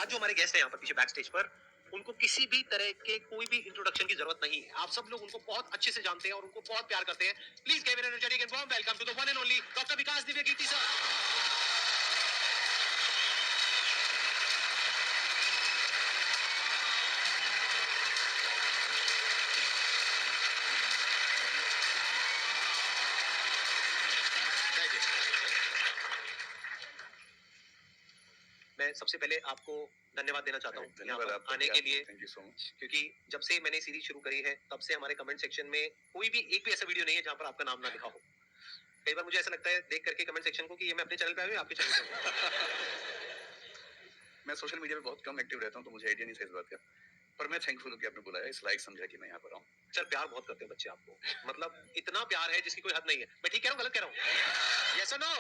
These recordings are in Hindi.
आज जो हमारे गेस्ट हैं यहाँ पर पीछे बैक स्टेज पर, उनको किसी भी तरह के कोई भी इंट्रोडक्शन की जरूरत नहीं है। आप सब लोग उनको बहुत अच्छे से जानते हैं और उनको बहुत प्यार करते हैं। Please give an energetic and warm welcome to the one and only doctor Vikas Divyakirti sir. मैं सबसे पहले आपको धन्यवाद देना चाहता हूँ धन्यवाद आपका आने के लिए। Thank you so much. क्योंकि जब से मैंने सीरीज शुरू करी है तब से हमारे कमेंट सेक्शन में कोई भी एक भी ऐसा वीडियो नहीं है जहाँ पर आपका नाम ना लिखा हो। कई बार मुझे ऐसा लगता है देख करके कमेंट सेक्शन को कि ये मैं अपने चैनल पे आया हूँ या आपके चैनल पे हूँ। मैं सोशल मीडिया पे बहुत कम एक्टिव रहता हूँ तो मुझे आइडिया नहीं था इस बात का, पर मैं थैंकफुल हूँ कि आपने बुलाया, इस लायक समझा कि मैं यहाँ पर आऊँ। सर प्यार बहुत करते हैं बच्चे आपको, मतलब इतना प्यार है जिसकी कोई हद नहीं है। मैं ठीक कह रहा हूँ गलत कह रहा हूँ? यस और नो?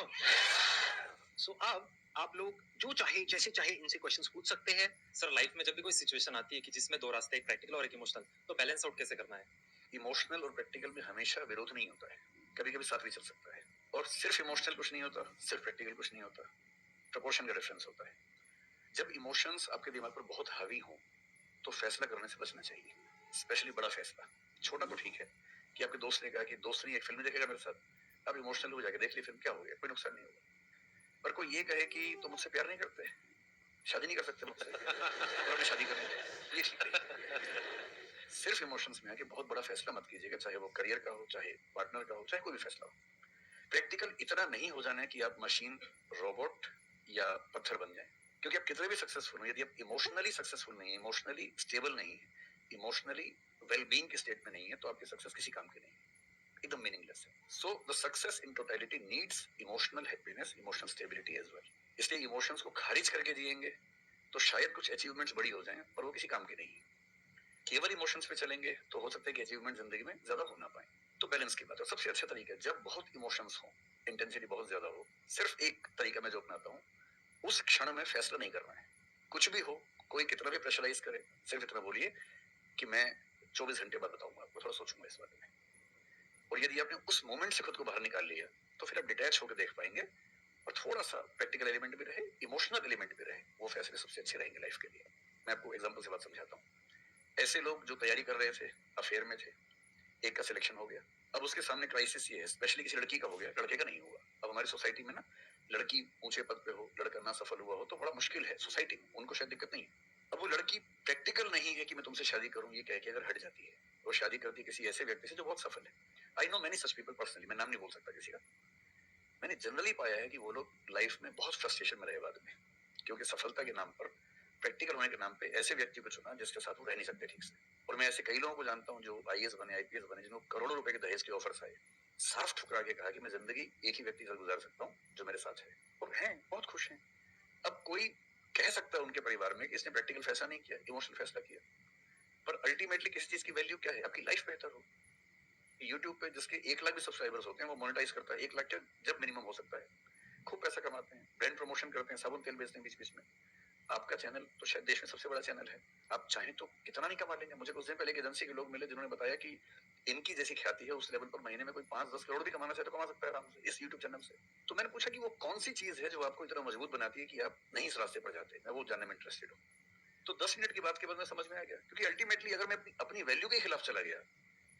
सो अब आप लोग जो चाहे जैसे चाहे इनसे क्वेश्चंस पूछ सकते हैं। सर लाइफ में जब भी कोई सिचुएशन आती है कि जिसमें दो रास्ते, एक प्रैक्टिकल और एक इमोशनल, तो बैलेंस आउट कैसे करना है? इमोशनल और प्रैक्टिकल में हमेशा विरोध नहीं होता है, कभी कभी साथ भी चल सकता है। और सिर्फ इमोशनल कुछ नहीं होता, सिर्फ प्रैक्टिकल कुछ नहीं होता, प्रपोर्शन का डिफरेंस होता है। जब इमोशंस आपके दिमाग पर बहुत हावी हो तो फैसला करने से बचना चाहिए, स्पेशली बड़ा फैसला। छोटा तो ठीक है कि आपके दोस्त ने कहा कि दोस्त ने एक फिल्म देखेगा मेरे साथ, आप इमोशनल हो जाके देख ली फिल्म, क्या हो गया, कोई नुकसान नहीं होगा। पर कोई ये कहे कि तुम मुझसे प्यार नहीं करते, शादी नहीं कर सकते मुझसे, और अभी शादी करनी है, ये ठीक है। सिर्फ इमोशंस में आके बहुत बड़ा फैसला मत कीजिएगा, चाहे वो करियर का हो, चाहे पार्टनर का हो, चाहे कोई भी फैसला हो। प्रैक्टिकल इतना नहीं हो जाना है कि आप मशीन, रोबोट या पत्थर बन जाए। क्योंकि आप कितने भी सक्सेसफुल हो, यदि आप इमोशनली सक्सेसफुल नहीं है, इमोशनली स्टेबल नहीं है, इमोशनली वेलबींग के स्टेट में नहीं है, तो आपकी सक्सेस किसी काम की नहीं है, एकदम मीनिंगलेस है। So the success in totality needs emotional happiness, emotional stability as well. इसलिए इमोशंस को खारिज करके जिएंगे तो शायद कुछ अचीवमेंट्स बड़ी हो जाएं, पर वो किसी काम की नहीं है। केवल इमोशंस पे चलेंगे तो हो सकता है कि अचीवमेंट जिंदगी में ज्यादा हो ना पाए। तो बैलेंस की बात है, सबसे अच्छा तरीका है जब बहुत इमोशंस हो, इंटेंसिटी बहुत ज्यादा हो, सिर्फ एक तरीका मैं जो अपनाता हूँ, उस क्षण में फैसला नहीं करना है। कुछ भी हो, कोई कितना भी प्रेशराइज करे, सिर्फ इतना बोलिए कि मैं 24 घंटे बाद बताऊंगा आपको, थोड़ा सोचूंगा इस बारे में। और यदि आपने उस मोमेंट से खुद को बाहर निकाल लिया तो फिर आप डिटैच होकर देख पाएंगे, और थोड़ा सा प्रैक्टिकल एलिमेंट भी रहे, इमोशनल एलिमेंट भी रहे, वो फैसले सबसे अच्छे रहेंगे लाइफ के लिए। मैं आपको एग्जांपल से बात समझाता हूँ। ऐसे लोग जो तैयारी कर रहे थे, अफेयर में थे, एक का सिलेक्शन हो गया, अब उसके सामने क्राइसिस ये है, स्पेशली किसी लड़की का हो गया, लड़के का नहीं हुआ। अब हमारी सोसाइटी में ना, लड़की ऊंचे पद पे हो, लड़का ना सफल हुआ हो तो बड़ा मुश्किल है सोसाइटी में, उनको शायद दिक्कत नहीं है। अब वो लड़की प्रैक्टिकल नहीं है कि मैं तुमसे शादी करूं, ये कह के अगर हट जाती है, वो शादी करती है किसी ऐसे व्यक्ति से जो बहुत सफल है। I know many such people personally, मैं नाम नहीं बोल सकता किसी का। मैंने जनरली पाया है कि वो लोग लाइफ में बहुत फ्रस्ट्रेशन में रहे बाद में, क्योंकि सफलता के नाम पर, प्रैक्टिकल होने के नाम पे ऐसे व्यक्ति को चुना जिसके साथ वो रह नहीं सकते ठीक से। और मैं ऐसे कई लोगों को जानता हूँ जो आईएएस बने, आईपीएस बने, जिनको करोड़ों रुपए के दहेज के ऑफर्स आए, साफ ठुकरा के कहा कि मैं जिंदगी एक ही व्यक्ति के साथ गुजार सकता हूँ जो मेरे साथ है, और हैं बहुत खुश हैं। अब कोई कह सकता है उनके परिवार में कि इसने प्रैक्टिकल फैसला नहीं किया, इमोशनल फैसला किया, पर अल्टीमेटली किसी चीज की वैल्यू क्या है? आपकी लाइफ बेहतर हो। यूट्यूब पे जिसके 1 लाख भी सब्सक्राइबर्स होते हैं वो मोनेटाइज करता है, 1 लाख क्या जब मिनिमम हो सकता है, खूब पैसा कमाते हैं, ब्रांड प्रमोशन करते हैं, साबुन तेल बेचते हैं बीच बीच में। आपका चैनल तो शायद देश में सबसे बड़ा चैनल है, आप चाहें तो कितना नहीं कमा लेंगे। मुझे कुछ दिन पहले एक एजेंसी के लोग मिले जिन्होंने बताया कि इनकी जैसी ख्याति है उस लेवल पर महीने में कोई 5-10 करोड़ भी कमाना चाहे तो कमा सकता है आराम से इस यूट्यूब चैनल से। तो मैंने पूछा कि वो कौन सी चीज है जो आपको इतना मजबूत बनाती है कि आप नहीं इस रास्ते पर जाते, मैं वो जानने में इंटरेस्टेड हूँ। तो 10 मिनट की बात के बाद मैं समझ में आ गया, क्योंकि अल्टीमेटली अगर मैं अपनी वैल्यू के खिलाफ चला गया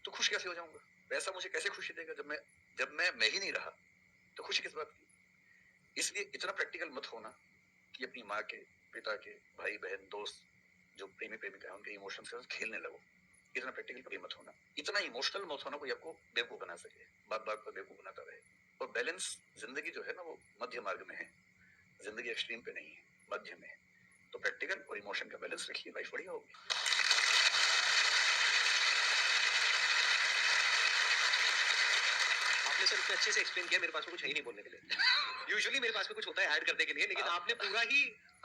तो खुश कैसे हो जाऊंगा? पैसा मुझे कैसे खुशी देगा जब मैं ही नहीं रहा, तो खुशी किस बात की? इसलिए इतना प्रैक्टिकल मत होना कि अपनी माँ के, पिता के, भाई बहन, दोस्त, जो प्रेमी प्रेमिका है उनके इमोशंस के साथ खेलने लगो। इतना प्रैक्टिकल कभी मत होना, इतना इमोशनल मत होना कोई आपको बेवकूफ बना सके, बात बात पर बेवकूफ बनाता रहे। और बैलेंस, जिंदगी जो है ना वो मध्य मार्ग में है, जिंदगी एक्सट्रीम पे नहीं है, मध्य में है। तो प्रैक्टिकल और इमोशन का बैलेंस रखिए, लाइफ बढ़िया होगी। आपने सर इतने अच्छे से एक्सप्लेन किया, मेरे पास में कुछ है ही नहीं बोलने के लिए। यूजुअली मेरे पास में कुछ होता है ऐड करने के लिए, लेकिन आपने पूरा ही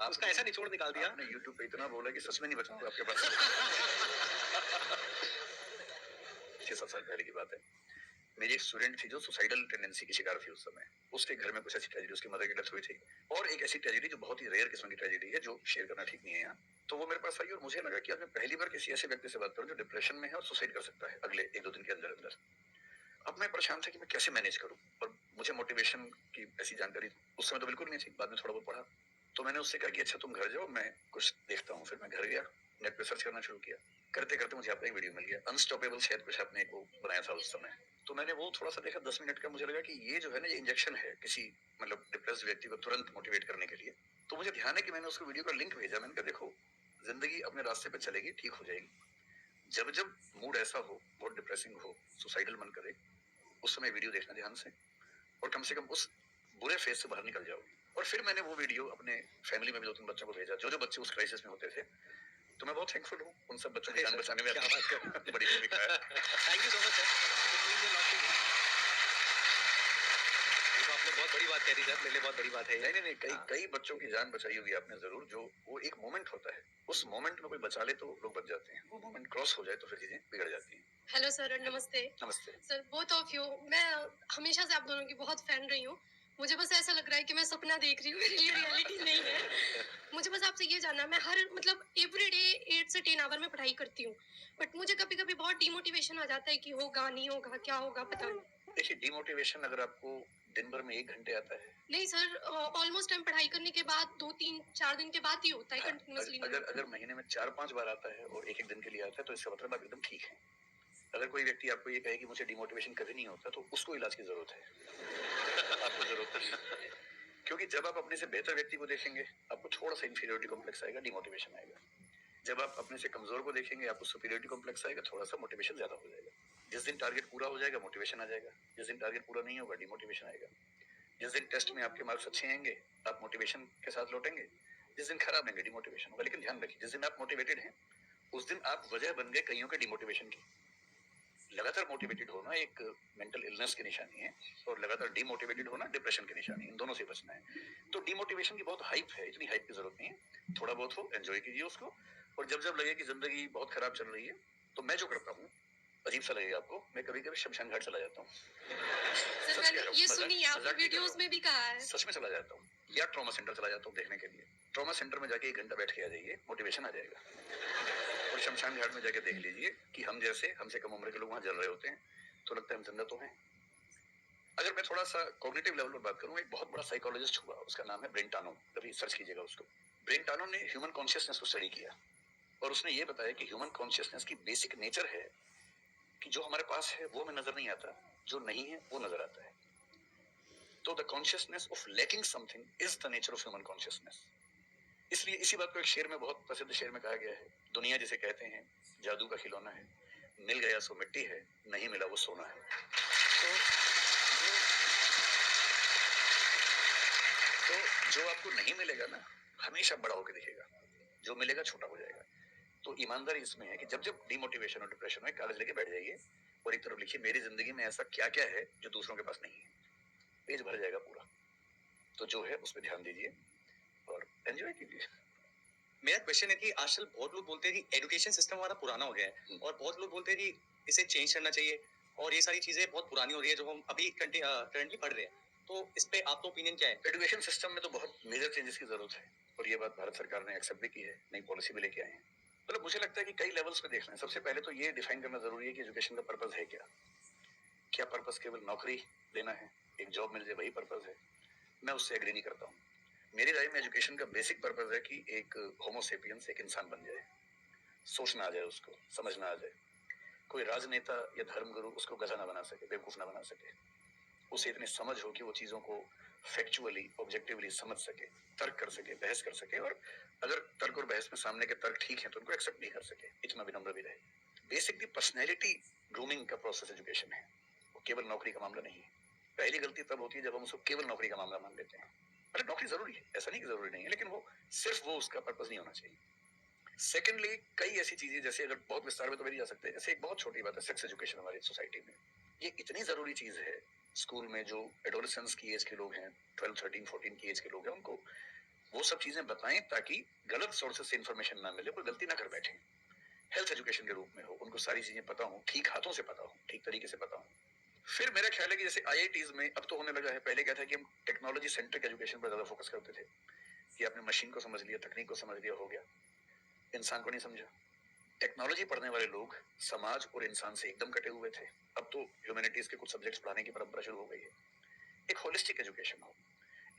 उसका ऐसा निचोड़ निकाल दिया। आपने यूट्यूब पे इतना बोला कि सच में नहीं बचाऊंगा आपके पास। 6-7 साल पहले की बात है, मेरी एक स्टूडेंट थी जो सुसाइडल टेंडेंसी की शिकार थी उस समय। उसके घर में कुछ ऐसी ट्रेजेडी, उसकी मदर की डेथ हुई थी, और एक ऐसी ट्रेजेडी जो बहुत ही रेयर किस्म की ट्रेजेडी है, जो शेयर करना ठीक नहीं है यहाँ। तो वो मेरे पास आई और मुझे लगा कि आज मैं पहली बार किसी ऐसे व्यक्ति से बात करूं जो डिप्रेशन में है और सुसाइड कर सकता है अगले 1-2 दिन के अंदर अंदर। अब मैं परेशान था कि मैं कैसे मैनेज करूं, और मुझे मोटिवेशन की ऐसी जानकारी उस समय तो बिल्कुल नहीं थी, बाद में थोड़ा बहुत पढ़ा। तो मैंने उससे कहा कि अच्छा तुम घर जाओ, मैं कुछ देखता हूँ। फिर मैं घर गया, नेट पे सर्च करना शुरू किया। करते करते मुझे आपका एक वीडियो मिल गया, अनस्टॉपेबल शायद कुछ आपने एक वो बनाया था उस समय। तो मैंने वो थोड़ा सा देखा 10 मिनट का, मुझे लगा कि ये जो है ना, ये इंजेक्शन है किसी मतलब डिप्रेस्ड व्यक्ति को तुरंत मोटिवेट करने के लिए। तो मुझे ध्यान है कि मैंने उसको वीडियो का लिंक भेजा। मैंने कहा देखो, जिंदगी अपने रास्ते पे चलेगी, ठीक हो जाएगी। जब जब मूड ऐसा हो, बहुत डिप्रेसिंग हो, सुसाइडल मन करे, उस समय वीडियो देखना ध्यान से, और कम से कम उस बुरे फेज से बाहर निकल जाओ। और फिर मैंने वो वीडियो अपने फैमिली में भी 2-3 बच्चों को भेजा, जो जो बच्चे उस क्राइसिस में होते थे। तो मैं बहुत थैंकफुल हूँ उन सब बच्चों की जान बचाने में, क्या बात कर बड़ी भूमिका है। Thank you so much sir, it means a lot to me. ये तो आपने बहुत बड़ी बात कह दी सर, मेरे लिए बहुत बड़ी बात है ये। नहीं, कई हाँ। कई बच्चों की जान बचाई होगी आपने जरूर। जो वो एक मोमेंट होता है, उस मोमेंट में कोई बचा ले तो लोग बच जाते हैं, वो मोमेंट क्रॉस हो जाए तो फिर चीजें बिगड़ जाती हैं। हेलो सर, नमस्ते नमस्ते। Sir, both of you. मैं हमेशा से आप दोनों की बहुत फैन रही हूँ। मुझे बस ऐसा लग रहा है कि मैं सपना देख रही हूँ, मेरे लिए रियलिटी नहीं है। मुझे बस आपसे ये जानना है, मैं हर मतलब एवरी डे 8 से 10 आवर में पढ़ाई करती हूँ, बट मुझे कभी कभी बहुत डिमोटिवेशन आ जाता है कि होगा नहीं होगा, क्या होगा पता नहीं। देखिए, डिमोटिवेशन अगर आपको दिन भर में 1 घंटे आता है, नहीं सर, ऑलमोस्ट टाइम पढ़ाई करने के बाद 2-3-4 दिन के बाद ही होता है, हाँ, कंटिन्यूसली अगर अगर महीने में 4-5 बार आता है और एक एक दिन के लिए आता है, तो इसका मतलब आप एकदम ठीक है। अगर कोई व्यक्ति आपको ये कहे कि मुझे डिमोटिवेशन कभी नहीं होता, तो उसको इलाज की जरूरत है, आपको जरूरत नहीं है। क्योंकि जब आप अपने से बेहतर व्यक्ति को देखेंगे, आपको थोड़ा सा इंफीरियोरिटी कॉम्प्लेक्स आएगा, डिमोटिवेशन आएगा। जब आप अपने से कमजोर को देखेंगे, आपको सुपीरियोरिटी कॉम्प्लेक्स आएगा, थोड़ा सा मोटिवेशन ज्यादा हो जाएगा। जिस दिन टारगेट पूरा हो जाएगा, मोटिवेशन आ जाएगा। जिस दिन टारगेट पूरा नहीं होगा, डिमोटिवेशन आएगा। जिस दिन टेस्ट में आपके मार्क्स अच्छे आएंगे, आप मोटिवेशन के साथ लौटेंगे। जिस दिन खराब आएंगे, डिमोटिवेशन होगा। लेकिन ध्यान रखिए, जिस दिन आप मोटिवेटेड हैं, उस दिन आप वजह बन गए कईयों के डिमोटिवेशन की। लगातार मोटिवेटेड होना एक मेंटल इलनेस की निशानी है, और लगातार डिमोटिवेटेड होना डिप्रेशन की निशानी है। इन दोनों से बचना है। तो डिमोटिवेशन की बहुत हाइप है, इतनी हाइप की जरूरत नहीं है। थोड़ा बहुत हो, एंजॉय कीजिए उसको। और जब जब लगे कि जिंदगी बहुत खराब चल रही है, तो मैं जो करता हूँ, अजीब सा लगेगा आपको, मैं कभी कभी शमशान घाट चला जाता हूँ। सर सच मैंने कह रहा हूँ, ये मजाक सुनी है, आपने मजाक नहीं कर रहा वीडियोस हूँ। में भी कहा है। सच में चला जाता हूँ, या ट्रॉमा सेंटर चला जाता हूँ देखने के लिए। ट्रॉमा सेंटर में जाके 1 घंटा बैठ के आ जाइए, मोटिवेशन आ जाएगा। और शमशान घाट में जाके देख लीजिए कि हम जैसे हमसे कम उम्र के लोग वहां जल रहे होते हैं, तो लगता है हम जिंदा तो हैं। अगर मैं थोड़ा सा कॉग्निटिव लेवल पर बात करूं, एक बहुत बड़ा साइकोलॉजिस्ट हुआ, उसका नाम है ब्रेंटानो, कभी सर्च कीजिएगा उसको। ब्रेंटानो ने ह्यूमन कॉन्शियसनेस को स्टडी किया, और उसने ये बताया कि ह्यूमन कॉन्शियसनेस की बेसिक नेचर है कि जो हमारे पास है वो हमें नजर नहीं आता, जो नहीं है वो नजर आता है। तो the consciousness of lacking something is the nature of human consciousness. इसलिए इसी बात को एक शेर में, बहुत प्रसिद्ध शेर में कहा गया है, दुनिया जिसे कहते हैं जादू का खिलौना है, मिल गया सो मिट्टी है, नहीं मिला वो सोना है। तो जो आपको नहीं मिलेगा ना, हमेशा बड़ा होकर दिखेगा। जो मिलेगा छोटा हो जाएगा। तो ईमानदारी इसमें है कि जब जब डिमोटिवेशन और डिप्रेशन में, कागज लेके बैठ जाइए और एक तरफ लिखिए, मेरी जिंदगी में ऐसा क्या क्या है जो दूसरों के पास नहीं है। पेज भर जाएगा पूरा। तो जो है उस पर ध्यान दीजिए और एंजॉय कीजिए। मेरा क्वेश्चन है कि आजकल बहुत लोग बोलते हैं कि एजुकेशन सिस्टम हमारा पुराना हो गया है, और बहुत लोग बोलते हैं कि इसे चेंज करना चाहिए, और ये सारी चीजें बहुत पुरानी हो रही है जो हम अभी करंटली पढ़ रहे हैं। तो इस पे आपका ओपिनियन क्या है? एजुकेशन सिस्टम में तो बहुत मेजर चेंजेस की जरूरत है, और ये बात भारत सरकार ने एक्सेप्ट भी की है, नई पॉलिसी भी लेके आए हैं। मतलब मुझे लगता है कि कई लेवल्स पे देखना है। सबसे पहले तो ये डिफाइन करना जरूरी है कि एजुकेशन का पर्पस है क्या। क्या पर्पस केवल नौकरी देना है, एक जॉब मिल जाए, वही पर्पस है? मैं उससे एग्री नहीं करता हूँ। मेरी राय में एजुकेशन का बेसिक पर्पस है कि एक होमोसेपियंस, एक इंसान बन जाए, सोचना आ जाए, उसको समझना आ जाए। कोई राजनेता या धर्मगुरु उसको गधा ना बना सके, बेवकूफ ना बना सके। उसे इतनी समझ हो कि वो चीजों को फैक्चुअली, ऑब्जेक्टिवली समझ सके, तर्क कर सके, बहस कर सके, और अगर तर्क और बहस में सामने के तर्क ठीक है तो उनको एक्सेप्ट नहीं कर सके, इतना विनम्र भी रहे। बेसिकली पर्सनैलिटी ग्रूमिंग का प्रोसेस एजुकेशन है, वो केवल नौकरी का मामला नहीं है। पहली गलती तब होती है जब हम उसको केवल नौकरी का मामला मान लेते हैं। अरे नौकरी जरूरी है, ऐसा नहीं कि जरूरी नहीं है, लेकिन वो सिर्फ वो उसका पर्पस नहीं होना चाहिए। सेकेंडली, कई ऐसी चीजें, जैसे अगर बहुत विस्तार में तो मेरी जा सकते हैं, जैसे एक बहुत छोटी बात है सेक्स एजुकेशन हमारी सोसाइटी में। ये इतनी जरूरी चीज है। स्कूल में जो एडोलेसेंस की एज के लोग हैं, 12, 13, 14 की एज के लोग हैं, उनको वो सब चीजें बताएं ताकि गलत सोर्सेस से इंफॉर्मेशन ना मिले, कोई गलती ना कर बैठे। हेल्थ एजुकेशन के रूप में हो, उनको सारी चीजें पता हो, ठीक हाथों से पता हो, ठीक तरीके से पता हो। फिर मेरा ख्याल है कि जैसे आईआईटीज में अब तो होने लगा है, पहले क्या था कि हम टेक्नोलॉजी सेंट्रिक एजुकेशन पर ज्यादा फोकस करते थे कि आपने मशीन को समझ लिया, तकनीक को समझ लिया, हो गया, इंसान को नहीं समझा। टेक्नोलॉजी पढ़ने वाले लोग समाज और इंसान से एकदम कटे हुए थे। अब तो ह्यूमैनिटीज के कुछ सब्जेक्ट्स पढ़ाने की परंपरा शुरू हो गई है। एक होलिस्टिक एजुकेशन हो,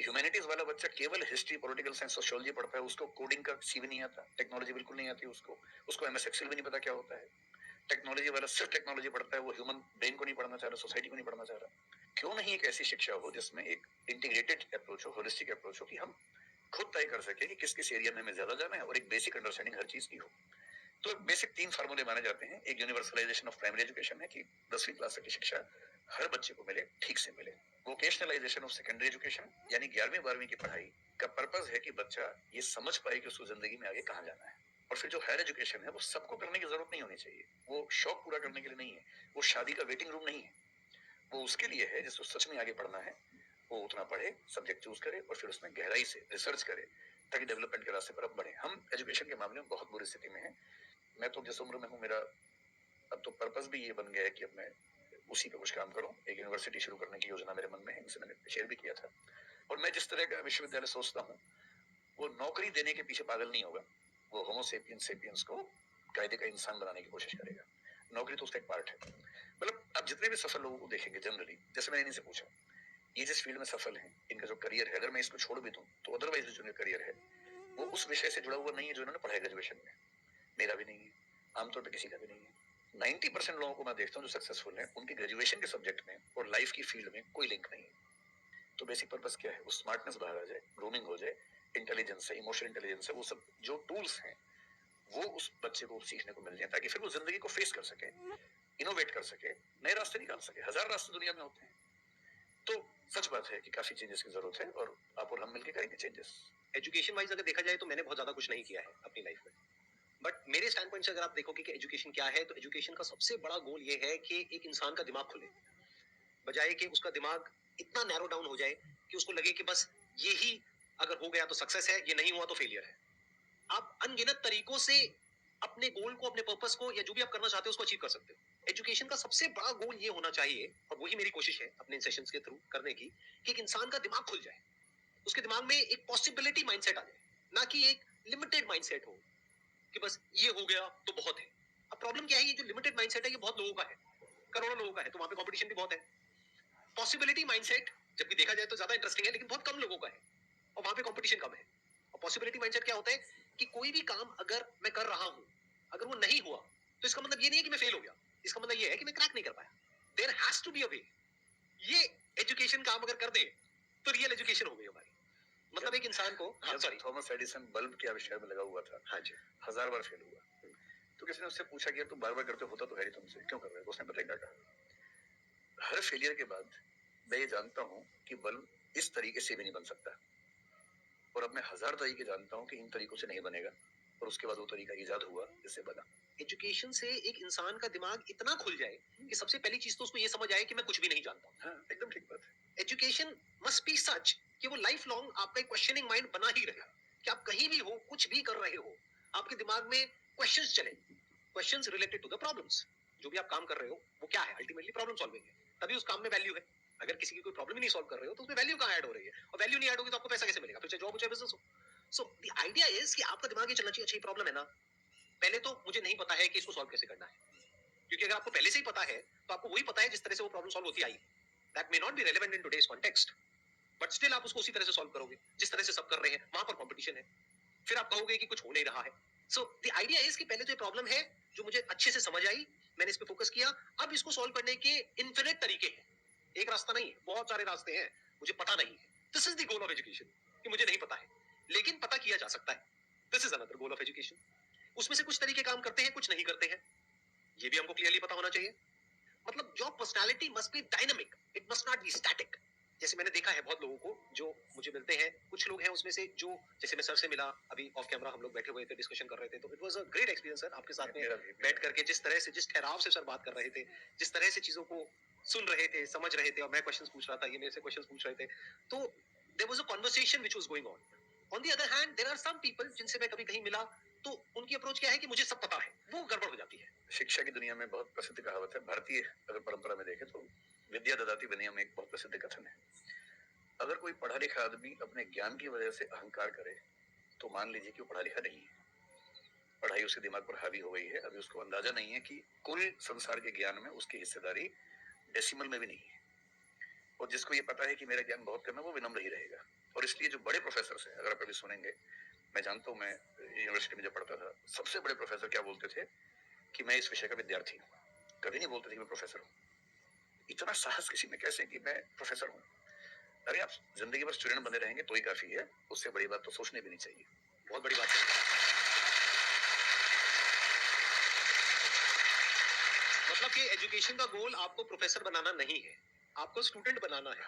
ह्यूमैनिटीज वाला बच्चा केवल हिस्ट्री, पॉलिटिकल साइंस, सोशियोलॉजी पढ़ता है, उसको कोडिंग का सी भी नहीं आता, टेक्नोलॉजी बिल्कुल नहीं आती उसको एमएस एक्सेल भी नहीं पता क्या होता है। टेक्नोलॉजी वाला सिर्फ टेक्नोलॉजी पढ़ता है, वो ह्यूमन ब्रेन को नहीं पढ़ना चाह रहा, सोसाइटी को नहीं पढ़ना चाह रहा। क्यों नहीं एक ऐसी शिक्षा हो जिसमें एक इंटीग्रेटेड अप्रोच हो, होलिस्टिक अप्रोच हो, कि हम खुद तय कर सके कि किस किस एरिया में हमें ज्यादा जाना है और एक बेसिक अंडरस्टैंडिंग हर चीज की हो। तो बेसिक 3 फार्मूले माने जाते हैं। एक यूनिवर्सलाइजेशन ऑफ प्राइमरी एजुकेशन है कि 10वीं क्लास तक की शिक्षा हर बच्चे को मिले, ठीक से मिले। वोकेशनलाइजेशन ऑफ सेकेंडरी एजुकेशन यानी 11वीं 12वीं की पढ़ाई का पर्पस है कि बच्चा ये समझ पाए कि उसको जिंदगी में आगे कहाँ जाना है। और फिर जो हायर एजुकेशन है वो सबको करने की जरूरत नहीं होनी चाहिए, वो शौक पूरा करने के लिए नहीं है, वो शादी का वेटिंग रूम नहीं है, वो उसके लिए है जिसको सच में आगे पढ़ना है, वो उतना पढ़े, सब्जेक्ट चूज करे और फिर उसमें गहराई से रिसर्च करे ताकि डेवलपमेंट के रास्ते पर अब बढ़े। हम एजुकेशन के मामले में बहुत बुरी स्थिति में हैं। मैं तो जिस उम्र में हूँ, मेरा अब तो पर्पस भी ये बन गया है कि अब मैं उसी पे कुछ काम करूं। एक यूनिवर्सिटी शुरू करने की योजना मेरे मन में है, जिसे मैंने शेयर भी किया था। और मैं जिस तरह का विश्वविद्यालय सोचता हूँ, वो नौकरी देने के पीछे पागल नहीं होगा, वो होमो सेपियंस को कायदे का इंसान बनाने की कोशिश करेगा। नौकरी तो उसका एक पार्ट है। मतलब आप जितने भी सफल लोगों को देखेंगे जनरली, जैसे मैंने इन्हीं से पूछा, ये जिस फील्ड में सफल हैं, इनका जो करियर है, अगर मैं इसको छोड़ भी दूं तो अदरवाइज जो इनका करियर है वो उस विषय से जुड़ा हुआ नहीं है जो इन्होंने पढ़ाई ग्रेजुएशन में। मेरा भी नहीं है, आमतौर पर किसी का भी नहीं है। 90% लोगों को मैं देखता हूँ जो सक्सेसफुल हैं, उनकी ग्रेजुएशन के सब्जेक्ट में और लाइफ की फील्ड में कोई लिंक नहीं है। तो बेसिक पर्पस क्या है? वो स्मार्टनेस बाहर आ जाए, ग्रूमिंग हो जाए, इंटेलिजेंस है, इमोशनल इंटेलिजेंस है, वो सब जो टूल्स हैं वो उस बच्चे को सीखने को मिल जाए ताकि फिर वो जिंदगी को फेस कर सके, इनोवेट कर सके, नए रास्ते निकाल सके। हजार रास्ते दुनिया में होते हैं। तो सच बात है कि काफी चेंजेस की जरूरत है और आप और हम मिलकर करेंगे चेंजेस। एजुकेशन वाइज अगर देखा जाए तो मैंने बहुत ज्यादा कुछ नहीं किया है अपनी लाइफ में, बट मेरे स्टैंड पॉइंट से अगर आप देखोगे कि एजुकेशन क्या है, तो एजुकेशन का सबसे बड़ा गोल ये है कि एक इंसान का दिमाग खुले, बजाय कि उसका दिमाग इतना नैरो डाउन हो जाए कि उसको लगे कि बस यही अगर हो गया तो सक्सेस है, ये नहीं हुआ तो फेलियर है। आप अनगिनत तरीकों से अपने गोल को, अपने पर्पस को, या जो भी आप करना चाहते हो उसको अचीव कर सकते हो। एजुकेशन का सबसे बड़ा गोल ये होना चाहिए, और वही मेरी कोशिश है अपने इन सेशंस के थ्रू करने की, कि एक इंसान का दिमाग खुल जाए, उसके दिमाग में एक पॉसिबिलिटी माइंडसेट आ जाए, ना कि एक लिमिटेड माइंडसेट हो कि बस ये हो गया तो बहुत है। अब प्रॉब्लम क्या है, ये जो लिमिटेड माइंडसेट है ये बहुत लोगों का है, करोड़ों लोगों का है, तो वहां पे कंपटीशन भी बहुत है। पॉसिबिलिटी माइंडसेट जबकि देखा जाए तो ज्यादा इंटरेस्टिंग है, लेकिन बहुत कम लोगों का है और वहां पे कंपटीशन कम है। और पॉसिबिलिटी माइंडसेट क्या होता है कि कोई भी काम अगर मैं कर रहा हूं, अगर वो नहीं हुआ तो इसका मतलब ये नहीं है कि मैं फेल हो गया, इसका मतलब ये है कि मैं क्रैक नहीं कर पाया। There has to be a way. ये एजुकेशन काम अगर कर दे तो रियल एजुकेशन हो गई हमारी। मतलब एक इंसान को, सॉरी, थॉमस एडिसन बल्ब के आविष्कार में लगा हुआ था, हाँ जी, 1000 बार फेल हुआ। तो किसी ने उससे पूछा कि तुम बार बार करते होता तो है ही, तुमसे क्यों कर रहे हो? उसने पता क्या कहा, हर फेलियर के बाद मैं ये जानता हूँ कि बल्ब इस तरीके से भी नहीं बन सकता, और अब मैं 1000 तरीके जानता हूँ कि इन तरीकों से नहीं बनेगा, और उसके बाद वो तरीका इजाद हुआ जिससे बना। एजुकेशन से एक इंसान का दिमाग इतना खुल जाए कि सबसे पहली चीज तो उसको ये समझ आए कि मैं कुछ भी नहीं जानता। हाँ, एकदम ठीक बात है। एजुकेशन मस्ट बी सच कि वो लाइफ लॉन्ग आपका एक क्वेश्चनिंग माइंड बना ही रहे, कि आप कहीं भी हो, कुछ भी कर रहे हो, आपके दिमाग में क्वेश्चंस चले, questions related to the problems. जो भी आप काम कर रहे हो वो क्या है, अल्टीमेटली प्रॉब्लम सॉल्विंग है, तभी उस काम में वैल्यू है। अगर किसी की कोई प्रॉब्लम ही नहीं सॉल्व कर रहे हो तो उसमें वैल्यू कहाँ ऐड हो रही है, और वैल्यू नहीं ऐड होगी तो आपको पैसा कैसे मिलेगा, फिर चाहे जॉब हो चाहे बिजनेस हो। सो द आइडिया इज कि आपका दिमाग ये चलना चाहिए, अच्छा ये प्रॉब्लम है ना, पहले तो मुझे नहीं पता है कि इसको सॉल्व कैसे करना है, क्योंकि अगर आपको पहले से ही पता है तो आपको वही पता है जिस तरह से वो प्रॉब्लम सॉल्व होती आई। That may not be relevant in today's context, but still आप उसको उसी तरह से सॉल्व करोगे जिस तरह से सब कर रहे हैं, वहां पर कंपटीशन है, फिर आप कहोगे कि कुछ हो नहीं रहा है। सो द आइडिया इज कि पहले तो ये प्रॉब्लम है जो मुझे अच्छे से समझ आई, मैंने इस पे फोकस किया, अब इसको सॉल्व करने के इन्फिनिट तरीके हैं, एक रास्ता नहीं है, बहुत सारे रास्ते हैं, मुझे पता नहीं है। This is the goal of education, कि मुझे नहीं पता है लेकिन पता किया जा सकता है। This is another goal of education. उसमें से कुछ तरीके काम करते हैं, कुछ नहीं करते हैं, ये भी हमको क्लियरली पता होना चाहिए। मतलब your personality must be dynamic, it must not be static. जैसे मैंने देखा है बहुत लोगों को जो मुझे मिलते हैं, कुछ लोग हैं उसमें से जो, जैसे मैं सर से मिला, अभी ऑफ कैमरा हम लोग बैठे हुए थे, डिस्कशन कर रहे थे, तो it was a great experience sir, आपके साथ में बैठ करके जिस तरह से, जिस ठहराव से सर बात कर रहे थे, जिस तरह से चीजों को सुन रहे थे, समझ रहे थे, और मैं क्वेश्चंस पूछ रहा था, ये मेरे से क्वेश्चंस पूछ रहे थे, तो there was a conversation which was going on. On the other hand there are some people जिनसे मैं कभी कहीं मिला तो उनकी अप्रोच क्या है कि मुझे सब पता है, वो गड़बड़ हो जाती है। शिक्षा की दुनिया में बहुत प्रसिद्ध कहावत है, भारतीय अगर परंपरा में देखें तो विद्या ददाति विनयम एक बहुत प्रसिद्ध कथन है। अगर कोई पढ़ा लिखा आदमी अपने ज्ञान की वजह से अहंकार करे तो मान लीजिए कि वो पढ़ा लिखा नहीं है, पढ़ाई उसके दिमाग पर हावी हो गई है, अभी उसको अंदाजा नहीं है कि कुल संसार के ज्ञान में उसकी हिस्सेदारी डेसिमल में भी नहीं है। और जिसको ये पता है कि मेरा ज्ञान बहुत कम है, वो विनम्र ही रहेगा। और इसलिए जो बड़े प्रोफेसर हैं, अगर आप कभी सुनेंगे, मैं जानता हूँ, मैं यूनिवर्सिटी में जब पढ़ता था, सबसे बड़े प्रोफेसर क्या बोलते थे कि मैं इस विषय का विद्यार्थी हूँ, कभी नहीं बोलते थे कि मैं प्रोफेसर हूँ। इतना साहस किसी में कैसे कि मैं प्रोफेसर हूँ? अरे आप जिंदगी भर स्टूडेंट बने रहेंगे तो ही काफी है, उससे बड़ी बात तो सोचनी भी नहीं चाहिए। बहुत बड़ी बात है। मतलब कि एजुकेशन का गोल आपको प्रोफेसर बनाना नहीं है, आपको स्टूडेंट बनाना है।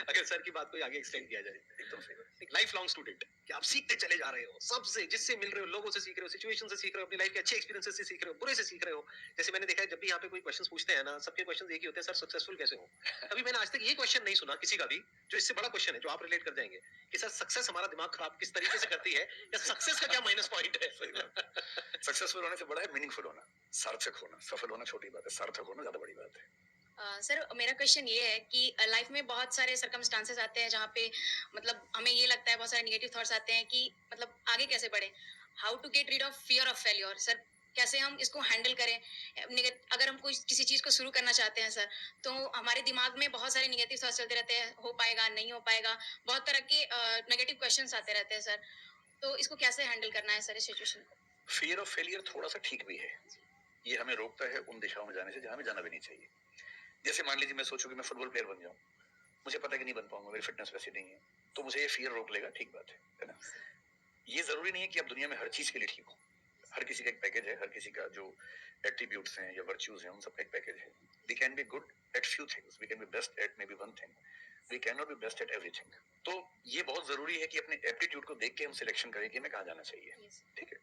अगर सर की बात को आगे एक्सटेंड किया जाए, एकदम सही बात। एक लाइफ लॉन्ग स्टूडेंट कि आप सीखते चले जा रहे हो, सबसे जिससे मिल रहे हो, लोगों से सीख रहे हो, सिचुएशन से सीख रहे हो, अपनी लाइफ के अच्छे एक्सपीरियंसेस से सीख रहे हो, बुरे से सीख रहे हो। जैसे मैंने देखा है, जब भी यहाँ पे कोई क्वेश्चंस पूछते हैं ना, सबके क्वेश्चंस एक ही होते हैं, सर सक्सेसफुल कैसे हो। अभी मैंने आज तक ये क्वेश्चन नहीं सुना किसी का भी जो इससे बड़ा क्वेश्चन है, जो आप रिलेट कर जाएंगे कि सर सक्सेस हमारा दिमाग खराब किस तरीके से करती है, या सक्सेस का क्या माइनस पॉइंट है। सही बात। सक्सेसफुल होने से बड़ा है मीनिंगफुल होना, सार्थक होना। सफल होना छोटी बात है, सार्थक होना ज्यादा बड़ी बात है। सर मेरा क्वेश्चन ये है कि लाइफ में बहुत सारे सर्कमस्टांसेस आते हैं जहाँ पे मतलब हमें ये लगता है, बहुत सारे नेगेटिव थॉट्स आते हैं कि मतलब आगे कैसे बढ़े, how to get rid of fear of failure. Sir कैसे हम इसको हैंडल करें? अगर हम कोई किसी चीज़ को शुरू करना चाहते हैं सर, तो हमारे दिमाग में बहुत सारे नेगेटिव थॉट्स चलते रहते हैं, हो पाएगा नहीं हो पाएगा, बहुत तरह के नेगेटिव क्वेश्चंस आते रहते हैं सर। तो इसको कैसे हैंडल करना है सर इस सिचुएशन को? फियर ऑफ फेलियर थोड़ा सा ठीक भी है, ये हमें रोकता है उन दिशाओं में जाने से जहां हमें जाना भी नहीं चाहिए। जैसे मान लीजिए मैं सोचूं कि मैं फुटबॉल प्लेयर बन जाऊं, मुझे पता है कि नहीं बन पाऊंगा, मेरी फिटनेस वैसी नहीं है, तो मुझे ये फियर रोक लेगा, ठीक बात है ना। ये जरूरी नहीं है कि आप दुनिया में हर चीज के लिए ठीक हो। हर किसी का एक पैकेज है, हर किसी का जो एट्रीब्यूट्स हैं या वर्च्यूज हैं, उन सबका एक पैकेज है। We can be good at few things, we can be best at maybe one thing, we can not be best at everything. तो ये बहुत जरूरी है कि अपने एप्टीट्यूड को देख के हम सिलेक्शन करें कि हमें कहाँ जाना चाहिए, ठीक है।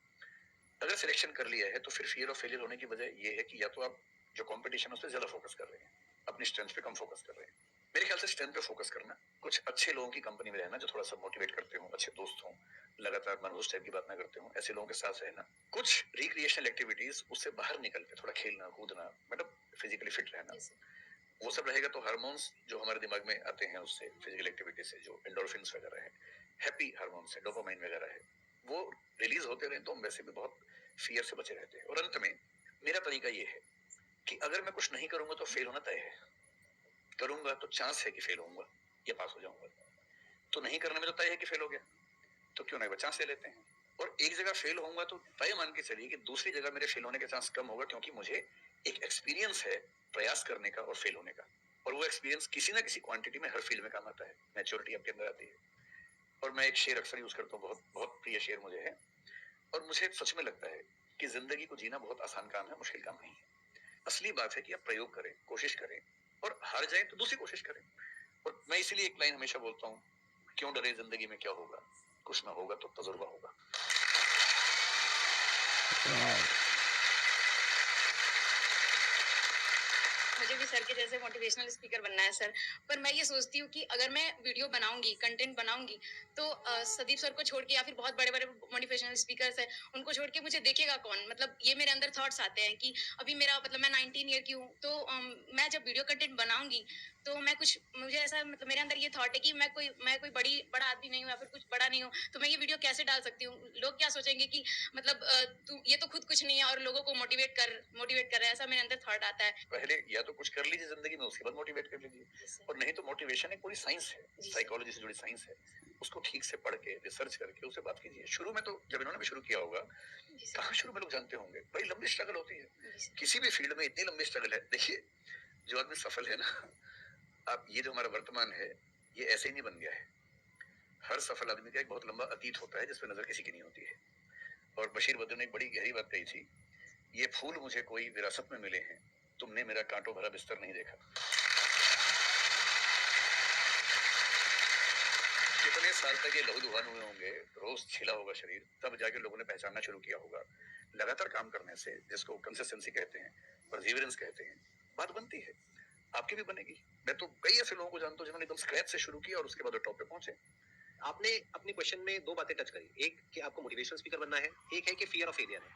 अगर सिलेक्शन कर लिया है तो फिर फियर ऑफ फेलियर होने की वजह ये है कि या तो आप जो कंपटीशन है उस पर ज्यादा फोकस कर रहे हैं, अपनी स्ट्रेंथ पे कम फोकस कर रहे हैं। मेरे ख्याल से स्ट्रेंथ पे फोकस करना, कुछ अच्छे लोगों की कंपनी में रहना जो थोड़ा सा मोटिवेट करते हो, अच्छे दोस्त हों, लगातार मनोज टाइप की बात ना करते हो, ऐसे लोगों के साथ रहना, कुछ रिक्रिएशनल एक्टिविटीज, उससे बाहर निकल के थोड़ा खेलना कूदना, मतलब फिजिकली फिट रहना, वो सब रहेगा तो हार्मोन्स जो हमारे दिमाग में आते हैं उससे, फिजिकल एक्टिविटी से, जो एंडोर्फिन्स वगैरह है, हैप्पी हार्मोन्स है, डोपामाइन वगैरह है, वो रिलीज होते रहे तो हम वैसे भी बहुत फियर से बचे रहते हैं। और अंत में मेरा तरीका ये है कि अगर मैं कुछ नहीं करूंगा तो फेल होना तय है, करूंगा तो चांस है कि फेल होऊंगा या पास हो जाऊंगा, तो नहीं करने में तो तय है कि फेल हो गया, तो क्यों ना चांस ले लेते हैं। और एक जगह फेल होऊंगा तो तय मान के चलिए कि दूसरी जगह मेरे फेल होने के चांस कम होगा, क्योंकि मुझे एक एक्सपीरियंस है प्रयास करने का और फेल होने का, और वो एक्सपीरियंस किसी ना किसी क्वांटिटी में हर फील्ड में काम आता है, मैच्योरिटी आपके अंदर आती है। और मैं एक शेर अक्सर यूज करता हूँ, बहुत बहुत प्रिय शेर मुझे है, और मुझे सच में लगता है कि जिंदगी को जीना बहुत आसान काम है, मुश्किल काम नहीं है। असली बात है कि आप प्रयोग करें, कोशिश करें, और हार जाए तो दूसरी कोशिश करें। और मैं इसीलिए एक लाइन हमेशा बोलता हूँ, क्यों डरे, जिंदगी में क्या होगा, कुछ ना होगा तो तजुर्बा होगा। मुझे भी सर के जैसे मोटिवेशनल स्पीकर बनना है सर। पर मैं ये सोचती हूँ कि अगर मैं वीडियो बनाऊंगी, कंटेंट बनाऊंगी, तो सदीप सर को छोड़ के या फिर बहुत बड़े बड़े मोटिवेशनल स्पीकर्स हैं, उनको छोड़ के मुझे देखेगा कौन? मतलब ये मेरे अंदर थॉट्स आते हैं कि अभी मेरा मतलब मैं 19 ईयर की हूँ, तो मैं जब वीडियो कंटेंट बनाऊंगी तो मैं कुछ, मुझे ऐसा मतलब मेरे अंदर ये थॉट है कि मैं कोई बड़ा आदमी नहीं हूँ या फिर कुछ बड़ा नहीं हूँ, तो मैं ये वीडियो कैसे डाल सकती हूँ? लोग क्या सोचेंगे कि मतलब तू ये तो खुद कुछ नहीं है और लोगों को मोटिवेट कर रहा है, ऐसा मेरे अंदर थॉट आता है। पहले या तो कुछ कर लीजिए जिंदगी में, उसके बाद मोटिवेट कर लीजिए, और नहीं तो मोटिवेशन एक पूरी साइंस है, साइकोलॉजी से जुड़ी साइंस है, उसको ठीक से पढ़ के रिसर्च करके उसे बात कीजिए। शुरू में तो जब इन्होंने भी शुरू किया होगा, कहाँ शुरू में लोग जानते होंगे, बड़ी लंबी स्ट्रगल होती है किसी भी फील्ड में, इतनी लंबी स्ट्रगल है। देखिए जो आदमी सफल है ना, आप ये जो हमारा वर्तमान है, ये ऐसे ही नहीं बन गया है। हर सफल आदमी का एक बहुत लंबा अतीत होता है जिस पर नजर किसी की नहीं होती है। और बशीर बद्र ने एक बड़ी गहरी बात कही थी, ये फूल मुझे कोई विरासत में मिले हैं, तुमने मेरा कांटों भरा बिस्तर नहीं देखा। कितने साल तक ये लहूलुहान हुए होंगे, रोज छिला होगा शरीर, तब जाके लोगों ने पहचानना शुरू किया होगा। लगातार काम करने से, जिसको कंसिस्टेंसी कहते हैं, परसिवरेंस कहते हैं, बात बनती है, आपकी भी बनेगी। मैं तो कई ऐसे लोगों को जानता हूँ जिन्होंने एकदम स्क्रैच से शुरू किया और उसके बाद टॉप पे पहुंचे। आपने अपने क्वेश्चन में दो बातें टच करी, एक कि आपको मोटिवेशनल स्पीकर बनना है, एक है कि फियर ऑफ फेलियर है।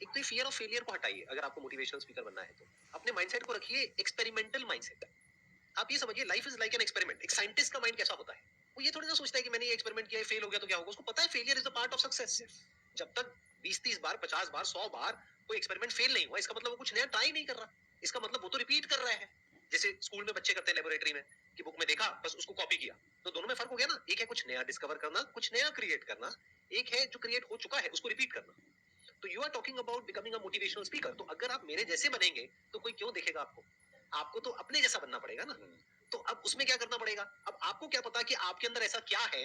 एक तो ये फियर ऑफ फेलियर को हटाइए, अगर आपको मोटिवेशनल स्पीकर बनना है तो अपने माइंडसेट को रखिए एक्सपेरिमेंटल माइंडसेट। आप ये समझिए life is like an experiment. एक साइंटिस्ट का माइंड कैसा होता है, वो ये थोड़ी ना सोचता है कि मैंने ये एक्सपेरिमेंट किया, फेल हो गया तो क्या होगा। उसको पता है failure is the part of success. जब तक 20-30 बार, 50 बार, 100 बार कोई एक्सपेरिमेंट फेल नहीं हुआ, इसका मतलब वो कुछ नया ट्राई नहीं कर रहा, इसका मतलब वो तो रिपीट कर रहा है। जैसे स्कूल में बच्चे करते हैं लेबोरेटरी में कि बुक में देखा बस उसको कॉपी किया, तो दोनों में फर्क हो गया ना। एक है कुछ नया डिस्कवर करना, कुछ नया क्रिएट करना, एक है जो क्रिएट हो चुका है उसको रिपीट करना। तो you are talking about becoming a motivational speaker. तो अगर आप मेरे जैसे बनेंगे तो कोई क्यों देखेगा आपको? आपको तो अपने जैसा बनना पड़ेगा ना। तो अब उसमें क्या करना पड़ेगा? अब आपको क्या पता कि आपके अंदर ऐसा क्या है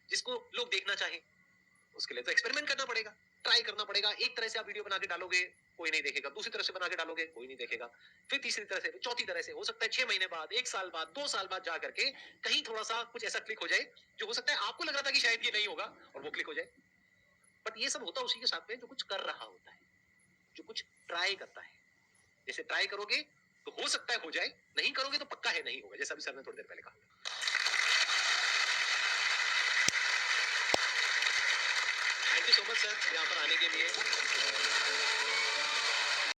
जिसको लोग देखना चाहें? उसके लिए तो एक्सपेरिमेंट करना पड़ेगा, ट्राई करना पड़ेगा। एक तरह से आप वीडियो बना के डालोगे, कोई नहीं देखेगा। दूसरी तरह से बना के डालोगे, कोई नहीं देखेगा। फिर तीसरी तरह से, चौथी तरह से, हो सकता है 6 महीने बाद, 1 साल बाद, 2 साल बाद जा करके कहीं थोड़ा-सा कुछ ऐसा क्लिक हो जाए, जो हो सकता है आपको लग रहा था कि शायद ये नहीं होगा और वो क्लिक हो जाए। बट ये सब होता उसी के साथ में जो कुछ कर रहा होता है, जो कुछ ट्राई करता है। जैसे ट्राई करोगे तो हो सकता है हो जाए, नहीं करोगे तो पक्का है नहीं होगा, जैसा अभी सर ने थोड़ी देर पहले कहा। Thank you so much sir यहाँ पर आने के लिए।